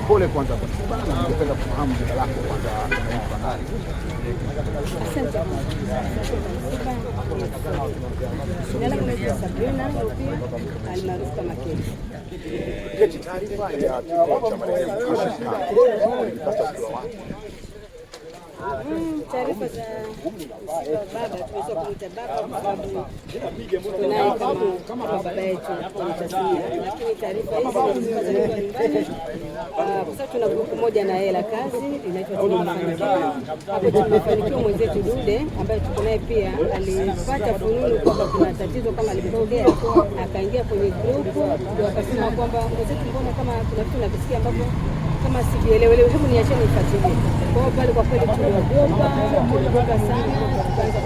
Pole kwanza kwa sababu ningependa kufahamu jina lako kwanza. Asante. Jina langu ni Sabrina almaarufu kama Keti. Keti, taarifa ya kifo cha marehemu Hashim Khan. Taarifa za baba tunaweza kuita baba kwa sababu tunaye kama baba yetu kwenye tasnia, lakini taarifa hizi tunazipata nyumbani kwa sababu tuna grupu moja na hela kazi inaitwa Tumefanikiwa. Hapo Tumefanikiwa mwenzetu Dude ambaye tuko naye pia alipata fununu kwamba kuna tatizo kama alivyoongea, akaingia kwenye grupu ndio akasema kwamba mwenzetu, mbona kama kuna vitu nakisikia ambavyo kama sivielewelewe, hebu niacheni nifuatilie. Kwa hiyo pale kwa kweli tuliogopa sana, tukaanza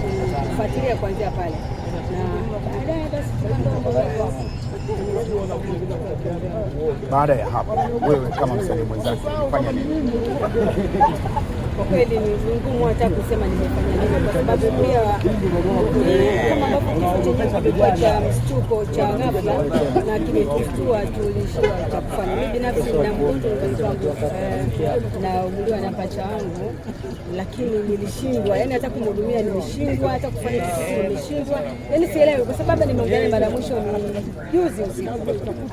kufuatilia kuanzia pale na baadaye basi baada ya hapo wewe kama msanii mwenzake unafanya nini? Kwa kweli ni ngumu hata kusema nimefanya nini, kwa sababu pia kama ambavyo kifo chenyewe kilikuwa cha mshtuko cha ghafla na kimetustua, tulishia cha kufanya. Mimi binafsi na mgonjwa wangu na uguliwa na pacha wangu, lakini nilishindwa, yani hata kumhudumia nimeshindwa, hata kufanya kitu nimeshindwa, yani sielewi, kwa sababu nimeongea mara mwisho ni juzi usiku,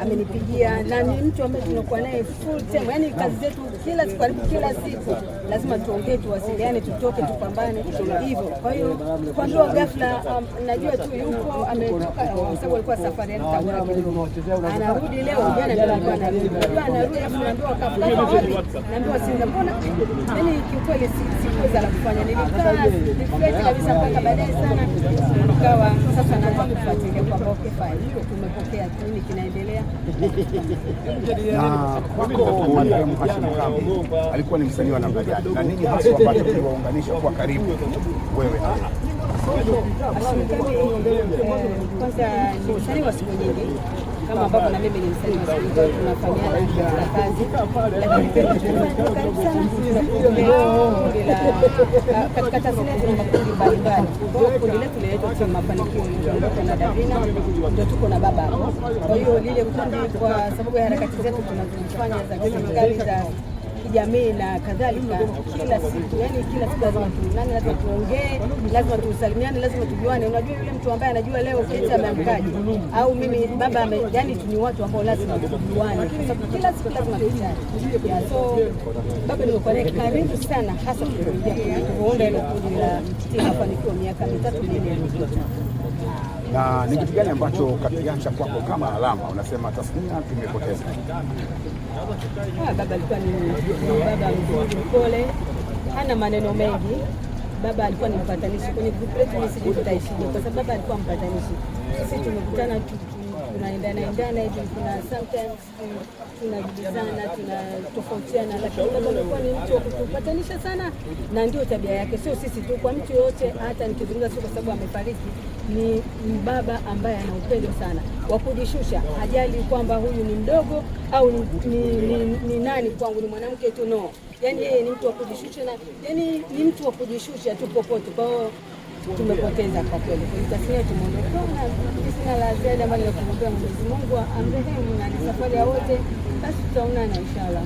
amenipigia na ni mtu ambaye tunakuwa naye full time, yani kazi zetu kila siku, kila siku lazima tuongee, tuwasiliane, tutoke, tupambane hivyo. Kwa hiyo kwa ghafla najua tu yupo ametoka, kwa sababu alikuwa safari yake Tabora kidogo, anarudi leo, jana ndio alikuwa anarudi, afu naambiwa kabla naambiwa sinza, mbona yani kiukweli sikuweza la kufanya, nilikaa kabisa mpaka baadaye sana nikawa sasa naanza kufuatilia kwamba okay fine, tumepokea nini kinaendelea. Na kwako marehemu Hashim Khan alikuwa ni msanii wa namna gani na nini hasa ambacho kiliwaunganisha kwa karibu wewe na yeye? Kwanza ni msanii wa siku nyingi kama ambavyo na mimi ni msanii wa siku nyingi, tunafanyana katika kazi, lakini pia karibu sana katika tasnia tuna makundi mbalimbali. Kundi letu linaitwa Timu Mafanikio, ndio na Davina, ndio tuko na baba. Kwa hiyo lile kundi, kwa sababu ya harakati zetu tunazofanya za serikali za kijamii na kadhalika, kila siku lazima tuonane, lazima tuongee, lazima tusalimiane, lazima tujuane. Unajua yule mtu ambaye anajua leo Keti ameamkaje au mimi baba yani ni watu ambao lazima tujuane, kwa sababu kila siku lazima tujuane. So baba nimekuwa naye karibu sana, hasa kuingia kuunda ile kundi la Timu Mafanikio miaka 3 iliyopita. Na ni kitu gani ambacho kakiacha kwako kama alama unasema tasnia tumepoteza? Baba alikuwa ni baba mzuri, mpole, hana maneno mengi. Baba alikuwa ni mpatanishi kwenye grupu letu, sisi tutaishije, kwa sababu baba alikuwa mpatanishi. Sisi tumekutana tunaendana hivi, kuna sometimes tunajibizana, tunatofautiana, lakini baba alikuwa ni mtu wa kutupatanisha sana, na ndio tabia yake. Sio sisi tu, kwa mtu yote, hata nikizungumza sio kwa sababu amefariki, ni baba ambaye ana upendo sana wa kujishusha, hajali kwamba huyu ni mdogo au ni nani kwangu, ni mwanamke tu, no. Yani yeye ni mtu wa kujishusha, na yani ni mtu wa kujishusha tu popote. Kwa hiyo tumepoteza kwa kweli, tasnia tumeondoka, na sina la ziada ambalo nakumwambia Mwenyezi Mungu amrehemu, na ni safari ya wote, basi tutaonana inshallah.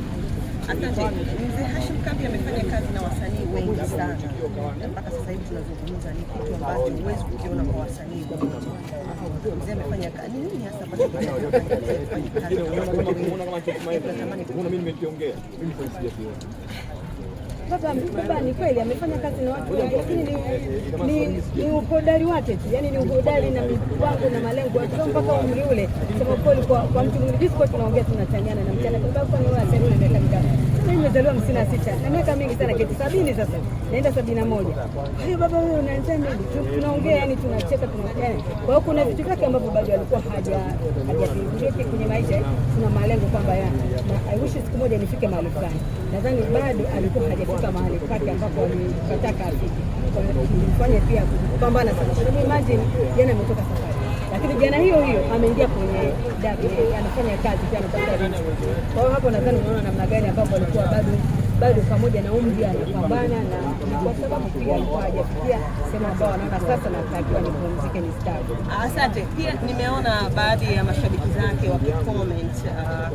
Asante. Mzee Hashim Khan amefanya kazi na wasanii wengi sana. Mpaka sasa hivi tunazungumza ni kitu ambacho huwezi kukiona kwa wasanii wengi. Mzee amefanya kazi nini hasa kwa sababu Baba ni kweli amefanya kazi na watu wengi, lakini ni uhodari wake tu, yani ni uhodari na mipango na malengo mpaka umri ule. Sema kweli kwa mtu mwingine disco tunaongea tunatanyana na mchana, kwa sababu ni watu wengi miaka mingapi. Mimi nimezaliwa 56 na miaka mingi sana, Keti 70 sasa naenda 71. Hayo baba wewe unaanza nini? Tunaongea yani tunacheka tunaongea. Kwa hiyo kuna vitu vyake ambavyo bado alikuwa hajafikia kwenye maisha. Tuna malengo kwamba I wish siku moja nifike mahali fulani. Nadhani bado alikuwa hajafika mahali pake ambapo alitaka afike. Kwa hiyo tulifanya pia kupambana sana. Kwa imagine jana ametoka safari, lakini jana hiyo ameingia kwenye dabi, anafanya kazi pia, anatafuta riziki. Kwa hiyo hapo nadhani unaona namna gani ambapo alikuwa bado bado pamoja na umri anapambana, na kwa sababu pia alikuwa hajafikia sehemu ambao wanaona sasa natakiwa nipumzike nistaafu. Asante. Pia nimeona baadhi ya mashabiki zake wakicomment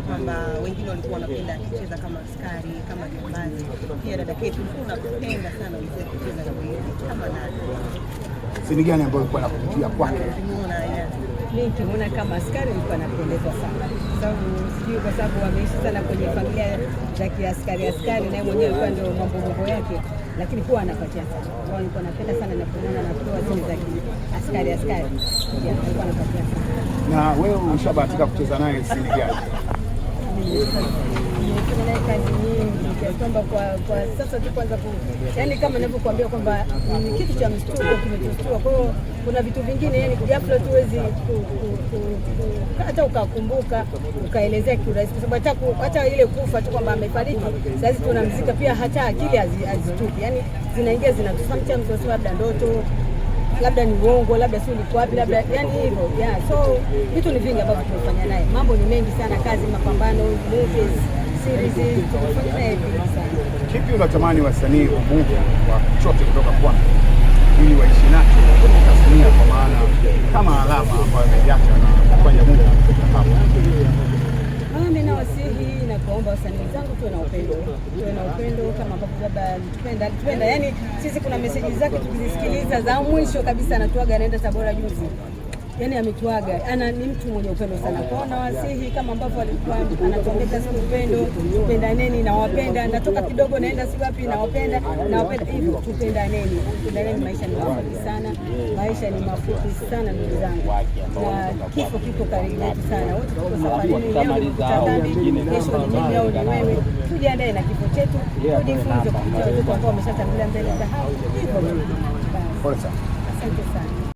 kwamba wengine walikuwa wanapenda akicheza kama askari, kama jambazi. Pia dada Kate, unapenda sana mzee kucheza na wewe kama nani? Sini gani ambayo ulikuwa nakuvutia kwake? Mimi nikimuona kama askari nilikuwa napendezwa sana. Sababu sijui kwa sababu ameishi sana kwenye familia za kiaskari na mwenyewe alikuwa ndio mambo yake, lakini huwa anapatia sana. Kwa nilikuwa napenda sana napoona anapewa zile za kiaskari. Yeah, alikuwa anapatia sana. Na wewe ushabahatika kucheza naye sini gani? Nimefanya naye kazi nyingi kwamba kwa sasa tu kwanza yani kama ninavyokuambia kwamba ni kitu cha mshtuko kimetustua. Kwa hiyo kuna vitu vingine yani ghafla tu huwezi hata ukakumbuka ukaelezea kiurahisi, kwa sababu hata ile kufa tu kwamba amefariki sasa hivi tunamzika pia hata akili hazitupi yani zinaingia sometimes wasema labda ndoto, labda ni uongo, labda si ulikuwa wapi, labda yani hivyo. Yeah, so vitu ni vingi ambavyo tumefanya naye, mambo ni mengi sana, kazi, mapambano, movies, series, tumefanya naye vingi sana. Kipi unatamani wasanii wamuge wa chochote kutoka kwako ili waishi nacho kwenye tasnia, kwa maana kama alama ambayo ameiacha na kufanya movie hapa? Mimi nawasihi na kuomba wasanii zangu tuwe na upendo kama ambavyo baba alitupenda. Yani sisi kuna message zake tukizisikiliza za mwisho kabisa anatuaga anaenda Tabora juzi. Yani ametuaga, ni mtu mwenye upendo sana. Kwa na wasihi kama ambavyo alikuwa anatuambia siku tupendaneni, na wapenda natoka kidogo naenda si wapi, na wapenda hivyo, tupendaneni. Maisha ni mafupi sana, maisha ni mafupi sana ndugu zangu, na kifo kiko karibu sana. Wote tuko safarini, leo kesho ni mimi au ni wewe. Tujiandae na kifo chetu, tujifunze kupitia watoto ambao wameshatangulia mbele za hao. Hivyo. Asante sana.